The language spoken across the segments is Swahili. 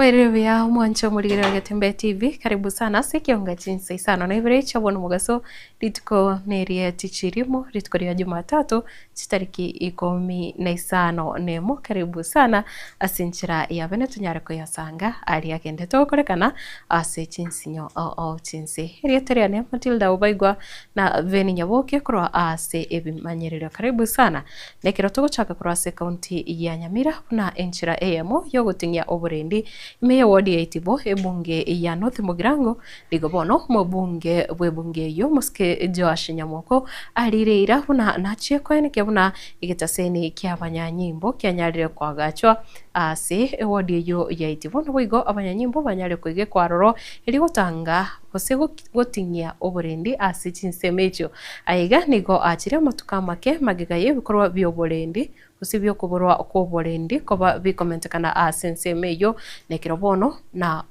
Mwerevya mwancho muligirira Gatembe TV karibu sana sikionga jinsi isano na ivire chabona mugaso ritiko nerie tichirimo ritiko rya Jumatatu tariki 15 nemo karibu sana asinchira ya bene tunyare ko yasanga ali agende to korekana ase jinsinyo o jinsi rieteria ne Matilda Ubaigwa na Veni Nyaboke kro ase ebimanyerero karibu sana nekiro tuguchaka kro ase county ya Nyamira na enchira emo yogutingia oburendi Meya wadi ya Itibo ebunge ya North Mugirango ligobono mubunge bwebunge yo muske Joash Nyamoko alireira buna nachie kwene kebuna igitaseni kya banyanyimbo kyanyarire kwa gachwa ase wadi yo ya Itibo nwigo abanyanyimbo banyare kwige kwaroro iri gutanga ose gotinyia oburendi ase chinsemecho aiga nigo achire matuka make magigaye bikorwa byoburendi usibyo kuborwa ko borendi koba bikomentekana asensemeyo nekirobono na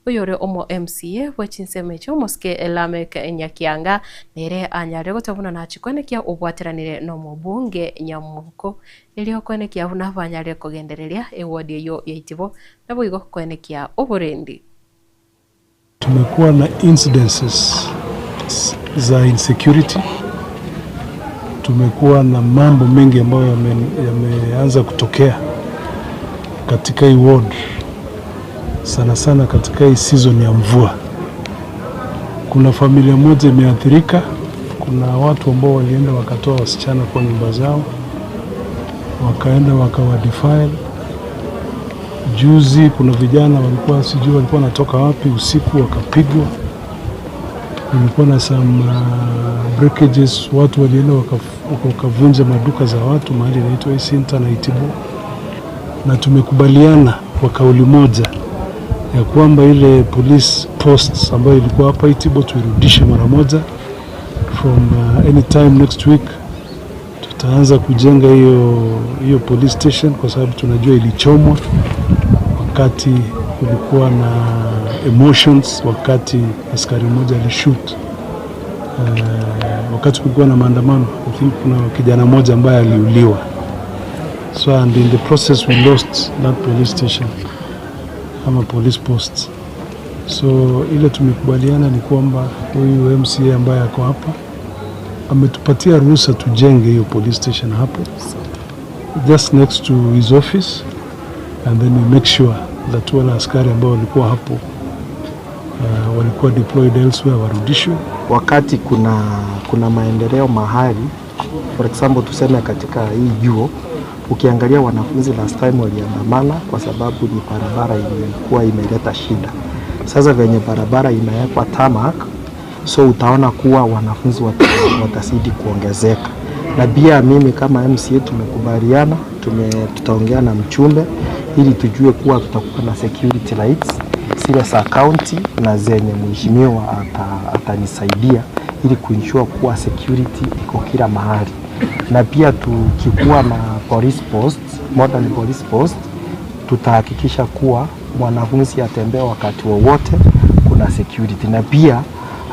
uyore MCA wechinsemecho moske Lamek Nyakianga nere anyare gotabuna na chikonekia obwateranire no mubunge Nyamuko ilio konekia buna banyare kogendereria ewodi yo Itibo nabo igo konekia oborendi. Tumekuwa na incidences za insecurity. Tumekuwa na mambo mengi ambayo yameanza kutokea katika hii ward, sana sana katika hii season ya mvua. Kuna familia moja imeathirika, kuna watu ambao walienda wakatoa wasichana kwa nyumba zao, wakaenda wakawadefile. Juzi kuna vijana walikuwa sijui walikuwa natoka wapi usiku wakapigwa. Kulikuwa na some breakages, watu walienda wakavunja maduka za watu mahali inaitwa Isinta na Itibo, na tumekubaliana kwa kauli moja ya kwamba ile police posts ambayo ilikuwa hapa Itibo tuirudishe mara moja. From anytime next week tutaanza kujenga hiyo police station, kwa sababu tunajua ilichomwa wakati kulikuwa na emotions, wakati askari mmoja alishoot wakati kulikuwa na maandamano. I think kuna kijana mmoja ambaye aliuliwa. So and in the process we lost that police station ama police post. So ile tumekubaliana ni kwamba huyu MCA ambaye ako hapa ametupatia ruhusa tujenge hiyo police station hapo just next to his office, and then we make sure that wale askari ambao walikuwa hapo walikuwa deployed elsewhere warudishwe. Wakati kuna maendeleo mahali, for example tuseme katika hii juo, ukiangalia wanafunzi last time waliandamana kwa sababu ni barabara ilikuwa imeleta shida. Sasa venye barabara imewekwa tarmac, so utaona kuwa wanafunzi watazidi kuongezeka. Na pia mimi kama MCA tumekubaliana, tutaongea na mchumbe ili tujue kuwa tutakuwa na security lights zile za county na zenye mheshimiwa atanisaidia ili kuensure kuwa security iko kila mahali. Na pia tukikuwa na police post, modern police post, tutahakikisha kuwa mwanafunzi atembea wakati wowote kuna security. Na pia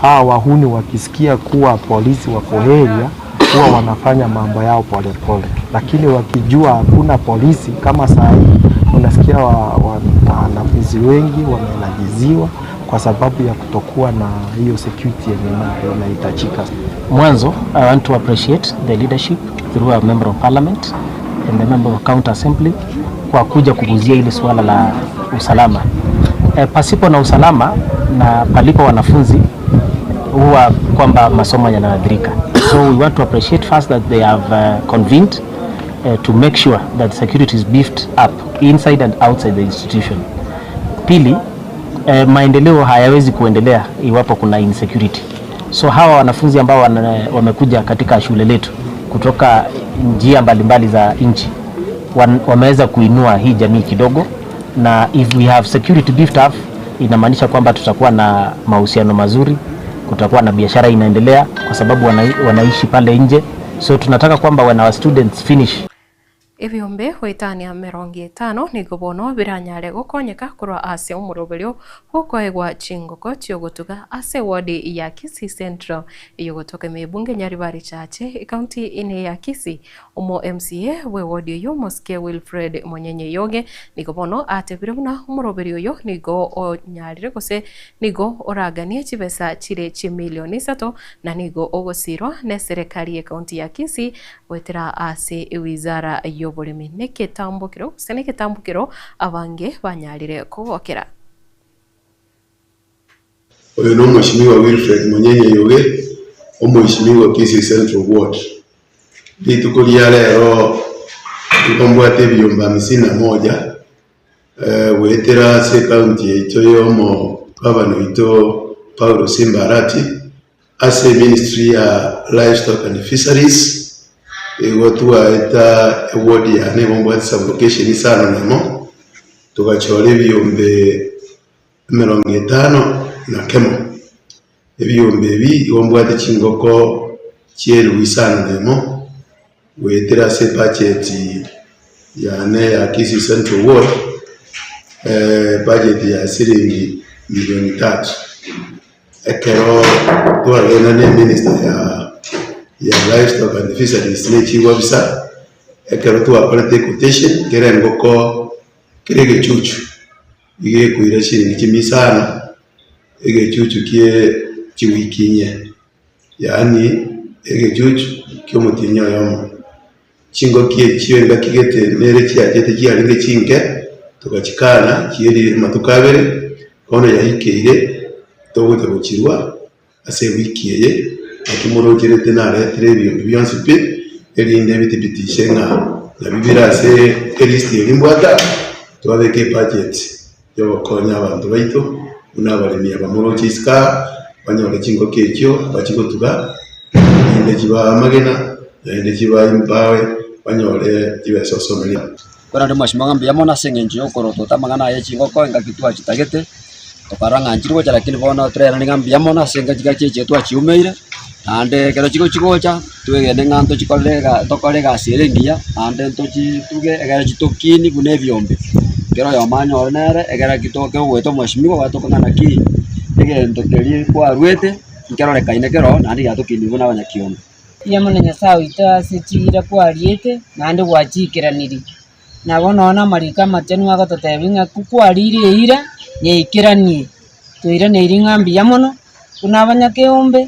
hawa wahuni wakisikia kuwa polisi wako area huwa wanafanya mambo yao pole pole, lakini wakijua hakuna polisi kama saa hii unasikia wanafunzi wengi wamelajiziwa kwa sababu ya kutokuwa na hiyo security yenye inahitajika. Mwanzo, I want to appreciate the leadership through a member of parliament and the member of county assembly kwa kuja kuguzia ile swala la usalama. Pasipo na usalama na palipo wanafunzi huwa kwamba masomo yanaathirika. So we want to appreciate first that they have convened to make sure that security is beefed up inside and outside the institution. Pili, maendeleo hayawezi kuendelea iwapo kuna insecurity. So hawa wanafunzi ambao wamekuja katika shule letu kutoka njia mbalimbali za nchi wameweza kuinua hii jamii kidogo, na if we have security beefed up inamaanisha kwamba tutakuwa na mahusiano mazuri, kutakuwa na biashara inaendelea kwa sababu wanaishi pale nje. So tunataka kwamba when our students finish Ebyombe wetania 50 nigobono biranyare gukonyeka kurwa ase umuroberio gukoegwa chingoko tiogotuga ase wodi ya Kisii Central iyogotoka mebunge Nyaribari chache county ine ya Kisii. Omo MCA we wodi yo Moske Wilfred Monyenye Yoge nigobono atebiruna umuroberio yo nigo o nyarire gose nigo oraganie chibesa chire milioni 3 na nigo ogosirwa ne serikali ya county ya Kisii wetera ase wizara y'oburimi neketambukiro abange banyarire kugokera. Oyo no Mheshimiwa Wilfred Monyenye Yoge Mheshimiwa Kisii Central Ward lituko lya lero tukombwate ebyomba 51 wetera se county yaito yomo gavana ito Paulo Simba Arati ase ministry ya livestock and fisheries watuwa ita award ya nebombo sublocation sana nemo tukachora ebyombe 50 na kemo ebyombe bi wombwate chingoko chieru isana nemo wetera se budget ya Kisii Central Ward budget ya shilingi milioni 3 ekero tuagena ne minister ya livestock and fisheries nechi wabisa ekero tuakorete quotation kerengoko kirege chuchu ige kuira shilingi chimisana ege chuchu kie chiwikinye yani ege chuchu kyomutinyo yomo chingo kie chiwenga kigete nere chiajete chialinge chinge tukachikana chieri matukabere kono yahikeire togote guchirwa ase wikieye akimorogerete nare trebio byonse pe elinde bitibitishe na bibira ase elisti elimbwata twabeke budget yo konya abantu baito unabaremia abamorochiska banyore chingo kekyo bachigotuga inde kiba magena inde kiba impawe banyore kiba sosomeli kora ndo mashimanga mbiyamona sengenje yokoro tamangana ye chingo ko ngakitwa chitagete tokaranga njirwo cha lakini bona trera ngambiyamona senga chikacheche twa chiumeire ande kero chikocha twegene nganto chikolega tokolega sirengia ande ntochi tuge egera chitokini kune byombe kero yomanyo orenere egera kitoke gweto mwashimiwa watokana ki egento keri kwa rwete kero rekaine kero nandi yatokini bona abanyakiombe yamona nyasawe itasichira kwa riete nandi gwachikiraniri nabona ona marika matenu agatotebinga kukwalire ira nyeikiranie tuira neiringa mbiyamono kuna abanyakiombe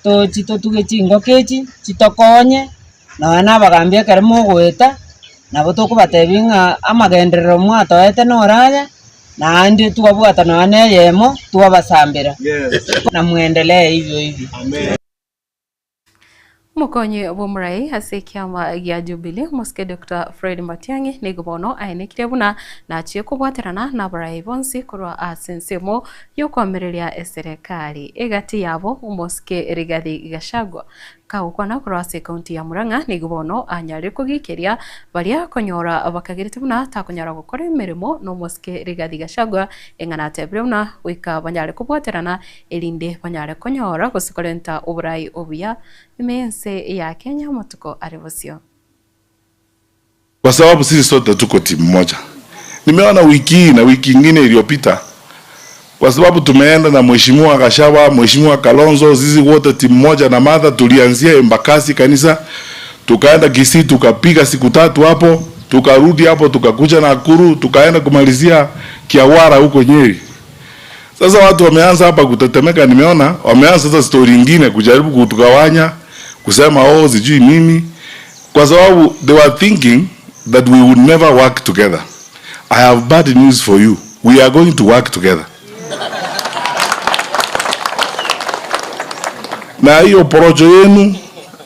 to chito tuge chingo kechi chitokonye na na bagambia karimo gweta nabo tokubatebinga amagenderero mwatoete noraya na andi tukabwata na neyemo tuwabasambira na muendelee hivyo amen. Mukonyi bumurai ase kiama gya Jubilee Moske Dr. Fred Matiang'i nigobono ainekire buna na achie kubwaterana na barai bonsi kurwa asensemo yokwamireria eserikali egati yabo Moske Rigathi Gachagua kaukwana kurwa ase county ya Murang'a nigobono anyari kugikiria baria konyora bakagirite buna takonyara gukora imirimo no Moske Rigathi Gachagua engana tebre buna wika banyare kubwaterana elinde banyare konyora gusikolenta oburai obuya imense ya Kenya matuko arevosio. Kwa sababu sisi sote tuko timu moja. Nimeona wiki na wiki nyingine iliyopita kwa sababu tumeenda na Mheshimiwa Gachagua, Mheshimiwa Kalonzo, sisi wote timu moja na Martha tulianzia Embakasi kanisa, tukaenda Kisii tukapiga siku 3 hapo, tukarudi hapo tukakuja Nakuru, tukaenda kumalizia Kiawara huko Nyeri. Sasa watu wameanza hapa kutetemeka, nimeona wameanza sasa story nyingine kujaribu kutugawanya, kusema sijui mimi, kwa sababu they were thinking that we would never work together. I have bad news for you. We are going to work together. Na hiyo porojo yenu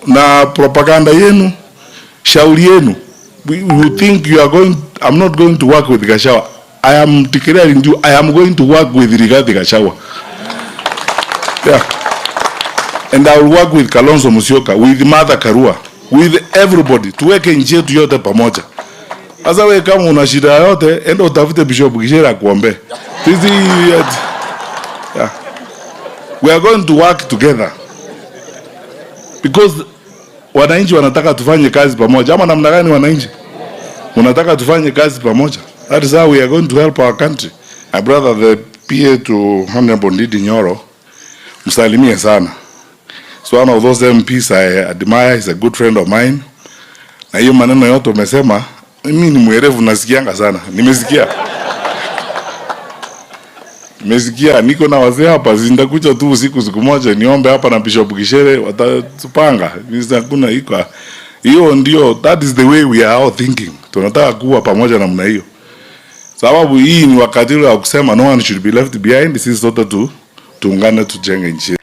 na propaganda yenu, shauri yenu, you think you are going, I'm not going to work with Gachagua. I am declaring you, I am going to work with Rigathi Gachagua. Yeah. And I will work with Kalonzo Musyoka, with Martha Karua, with everybody. Tuweke nchi yetu yote pamoja. Sasa wewe kama una shida yote, enda utafute Bishop Kishera kuombe. Yeah. We are going to work together. Because wananchi wanataka tufanye kazi pamoja. Ama namna gani wananchi? unataka tufanye kazi pamoja. That is how we are going to help our country. My brother, the PA to Honorable Ndindi Nyoro, msalimie sana. So one of those MPs I admire, is a good friend of mine. Na hiyo maneno yote umesema, mimi ni mwerevu nasikianga sana. Nimesikia niko na wazee hapa, nitakuja tu siku moja niombe hapa na Bishop Gishere watatupanga. Kuna iko hiyo ndio, that is the way we are all thinking. Tunataka kuwa pamoja namna hiyo. Sababu hii ni wakati wa kusema no one should be left behind. Sisi sote tuungane tujenge nchi.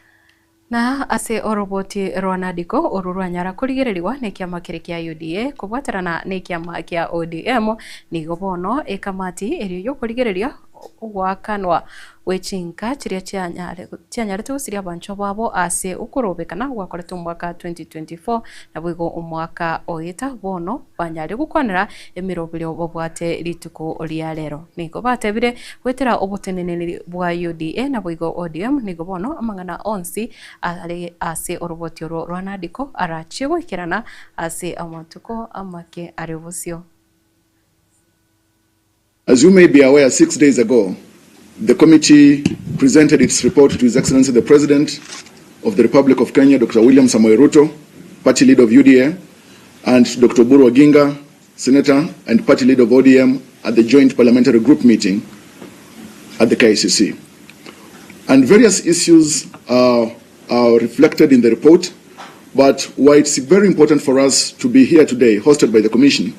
Na ase oroboti Rwanadiko ururwanyara kurigererirwa ni kiama kia UDA kubwaterana ni kiama kia ODM ni gobono ekamati eri yo kurigereria gwakanwa wechinka chiria chianyarete siria bancho babo ase ukurobekana gwakoretwo mwaka 2024 na bwigo umwaka oyeta bono banyari gukwanira emirobiro bobwate rituko ria rero nigo batebire gwetera obuteneneri bwa UDA na bwigo ODM nigo bono amangana onsi ari ase oroboti Rwanadiko arachi gwikirana ase amatuko amake aribusio. As you may be aware, 6 days ago, the committee presented its report to His Excellency the President of the Republic of Kenya, Dr. William Samoei Ruto, party leader of UDA, and Dr. Oburu Oginga, Senator and party leader of ODM, at the joint parliamentary group meeting at the KICC. And various issues are reflected in the report, but why it's very important for us to be here today, hosted by the Commission,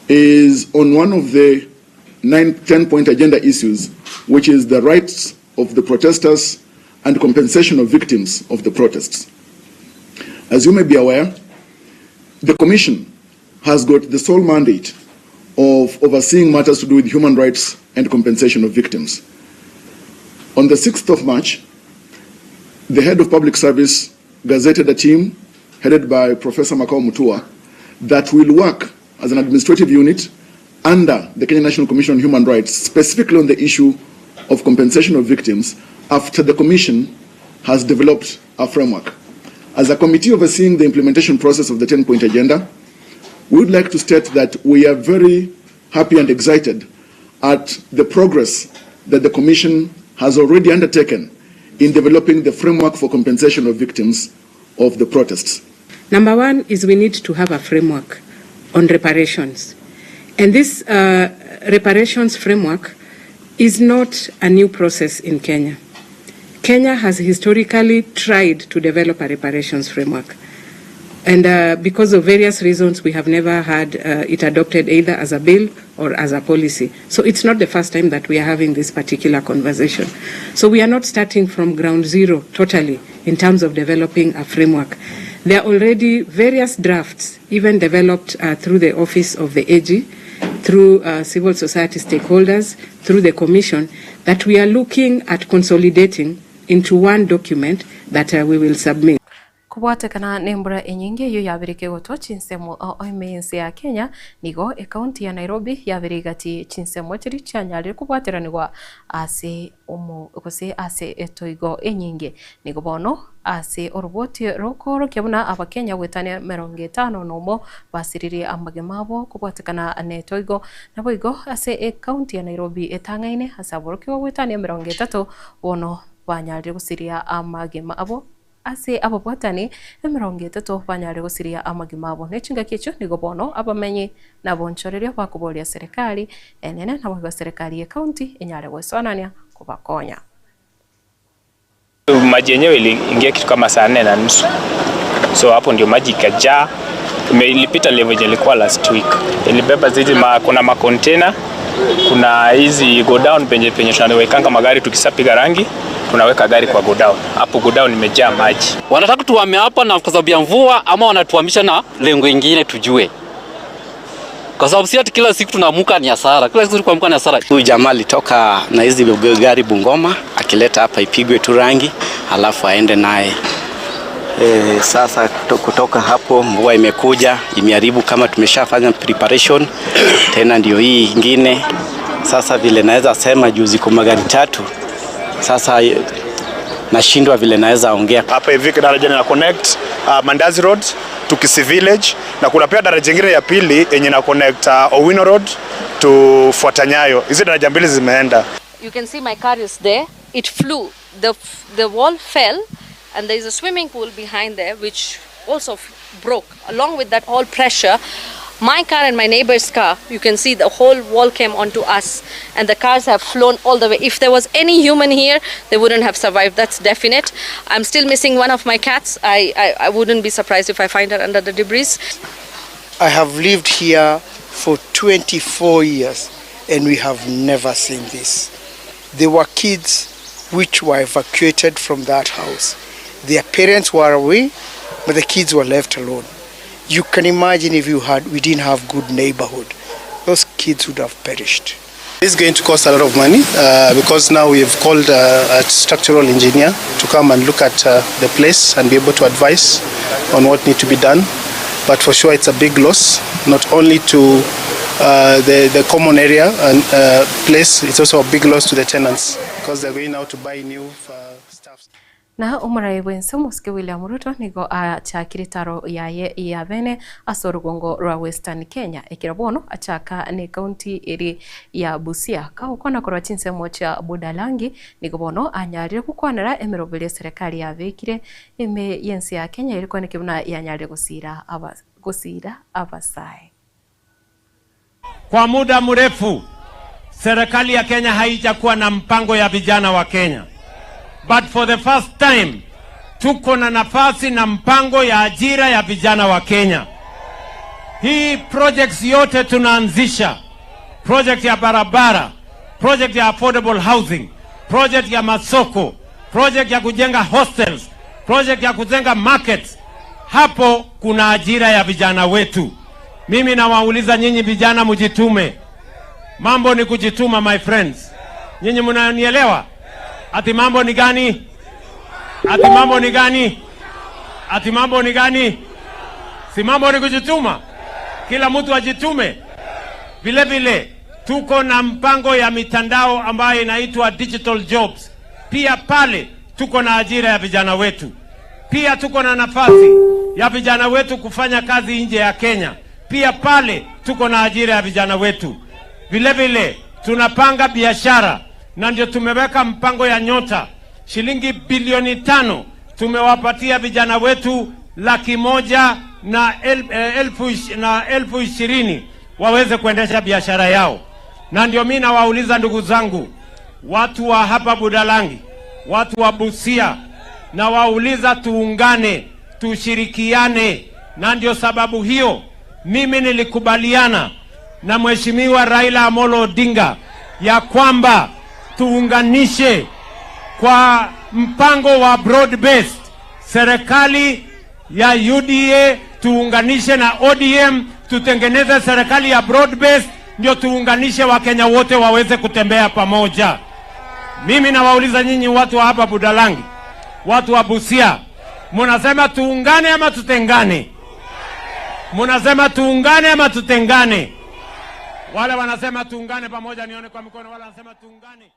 is on one of the 10-point agenda issues, which is the rights of the protesters and compensation of victims of the protests. As you may be aware, the Commission has got the sole mandate of overseeing matters to do with human rights and compensation of victims. On the 6th of March, the head of public service gazetted a team headed by Professor Makau Mutua that will work as an administrative unit under the Kenya National Commission on Human Rights, specifically on the issue of compensation of victims, after the Commission has developed a framework. As a committee overseeing the implementation process of the 10-point agenda, we would like to state that we are very happy and excited at the progress that the Commission has already undertaken in developing the framework for compensation of victims of the protests. Number one is we need to have a framework on reparations. And this reparations framework is not a new process in Kenya. Kenya has historically tried to develop a reparations framework. And because of various reasons, we have never had it adopted either as a bill or as a policy. So it's not the first time that we are having this particular conversation. So we are not starting from ground zero totally in terms of developing a framework. There are already various drafts, even developed through the Office of the AG, through civil society stakeholders, through the Commission, that we are looking at consolidating into one document that we will submit. Kubwatekana nembura enyingi yo yabirike gotwa chinsemo oimense ya Kenya nigo county ya Nairobi yabirigati chinsemo chiri chanyari kubwateranirwa ase kose ase etoigo enyingi nigo bono ase oroboti rokoro kyabuna abakenya gwetania 50 nomo basiriri amagemabo kubwatekana netoigo naboigo ase county ya Nairobi etangaine hasaborokyo gwetania 30 bono banyari gusiria amagema abo ase ababwatani 30 banyari gusiria amagimabo nechinga kicho nigo bono abamenyi na bonchoreria bakuboria serikali enene na bwa serikali ya county enyare gwesonania kubakonya. Maji yenyewe iliingia kitu kama saa 4:30. So hapo ndio maji ikajaa. Ilipita level ilikuwa last week. Ilibeba zizi kuna ma container, kuna hizi go down penye tunawekanga magari tukisapiga rangi. Tunaweka gari kwa go down. Hapo go down imejaa maji. Wanataka tuame hapa na kwa sababu ya mvua ama wanatuhamisha na lengo lingine tujue. Kwa sababu si ati kila siku tunaamuka ni hasara. Kila siku tunaamka ni hasara. Huyu jamaa alitoka na hizi gari Bungoma akileta hapa ipigwe tu rangi alafu aende naye. Sasa kutoka hapo mvua imekuja imeharibu kama tumeshafanya preparation tena ndio hii nyingine. Sasa vile naweza sema juzi kwa magari 3. Sasa nashindwa vile naweza ongea. Hapa hivi daraja na connect Mandazi Road to Kisii Village, na kuna pia daraja nyingine ya pili yenye na connect Owino Road to Fuatanyayo. Hizi daraja mbili zimeenda. You can see my car is there. It flew. The wall fell, and there is a swimming pool behind there which also broke. Along with that all pressure, my car and my neighbor's car, you can see the whole wall came onto us, and the cars have flown all the way. If there was any human here, they wouldn't have survived. That's definite. I'm still missing one of my cats. I wouldn't be surprised if I find her under the debris. I have lived here for 24 years, and we have never seen this. There were kids which were evacuated from that house. Their parents were away, but the kids were left alone. You can imagine if we didn't have good neighborhood, those kids would have perished. It's going to cost a lot of money because now we have called a structural engineer to come and look at the place and be able to advise on what needs to be done. But for sure it's a big loss, not only to the common area and place, it's also a big loss to the tenants because they're going now to buy new stuff. Na umurai wense muske William Ruto nigo achakire taro ya bene asorugongo rwa Western Kenya ekirabono achaka ni county eri ya Busia kaukona korwa chinse mocha Budalangi nigo bono anyarire kukwanira emirobere serikali yabekire ime yensi ya Kenya ilikuwa nikibuna yanyarire gusira abasai. Kwa muda mrefu serikali ya Kenya haijakuwa na mpango ya vijana wa Kenya. But for the first time, tuko na nafasi na mpango ya ajira ya vijana wa Kenya. Hii projects yote tunaanzisha. Project ya barabara, project ya affordable housing, project ya masoko, project ya kujenga hostels, project ya kujenga markets. Hapo kuna ajira ya vijana wetu. Mimi nawauliza nyinyi vijana mujitume. Mambo ni kujituma, my friends. Nyinyi mnanielewa? Ati mambo ni gani? Ati mambo ni gani? Ati mambo ni gani? Si mambo ni kujituma. Kila mtu ajitume. Vile vile tuko na mpango ya mitandao ambayo inaitwa digital jobs. Pia pale tuko na ajira ya vijana wetu. Pia tuko na nafasi ya vijana wetu kufanya kazi nje ya Kenya. Pia pale tuko na ajira ya vijana wetu. Vile vile tunapanga biashara. Na ndio tumeweka mpango ya Nyota shilingi bilioni 5 tumewapatia vijana wetu 100,000 na 20,000 waweze kuendesha biashara yao. Na ndio mimi nawauliza ndugu zangu, watu wa hapa Budalangi, watu wa Busia, na wauliza tuungane, tushirikiane. Na ndio sababu hiyo mimi nilikubaliana na Mheshimiwa Raila Amolo Odinga ya kwamba tuunganishe kwa mpango wa broad based, serikali ya UDA tuunganishe na ODM, tutengeneze serikali ya broad based, ndio tuunganishe Wakenya wote waweze kutembea pamoja. Mimi nawauliza nyinyi watu wa hapa Budalangi, watu wa Busia, mnasema tuungane ama tutengane? Mnasema tuungane ama tutengane? Wale wanasema tuungane pamoja nione kwa mikono, wale wanasema tuungane.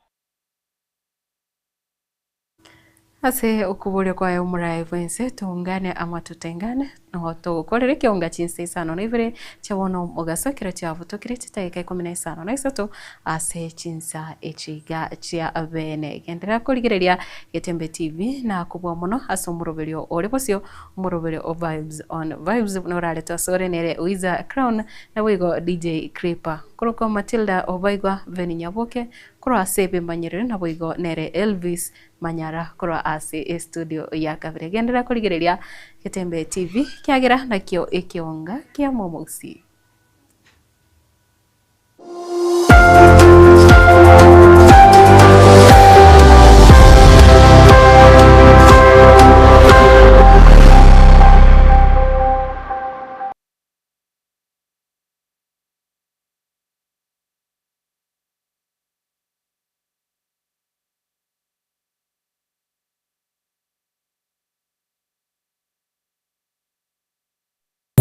Ase ukubule kwa umurai wense tuungane ama tutengane no tugukorere kionga chinse isano nivire chawono mugasokero chavutokire chitaika 15 na isoto ase chinsa echiga chia abene gendera kurigereria Getembe TV na kubwa muno aso muroberio orebosio muroberio of vibes on vibes norale tosore nere Wiza Crown na wigo DJ Creeper kuroko Matilda Obaigwa Veni Nyaboke kuro asebe mbanyerere na wigo nere Elvis Manyara kuro ase studio ya Kabire gendera kurigereria Getembe TV kiagira na kio ekionga kia momosi.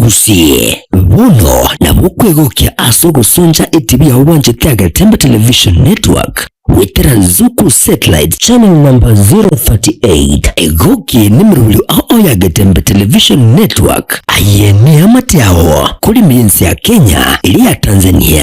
Gusie Bono na mukwegokia aso gusonja etibi ya uwanje kya Getembe Television Network Witera Zuku Satellite Channel number 038 Egoki nimruli ya Getembe Television Network ayeni amatiao kuli mienzi ya Kenya ili ya Tanzania.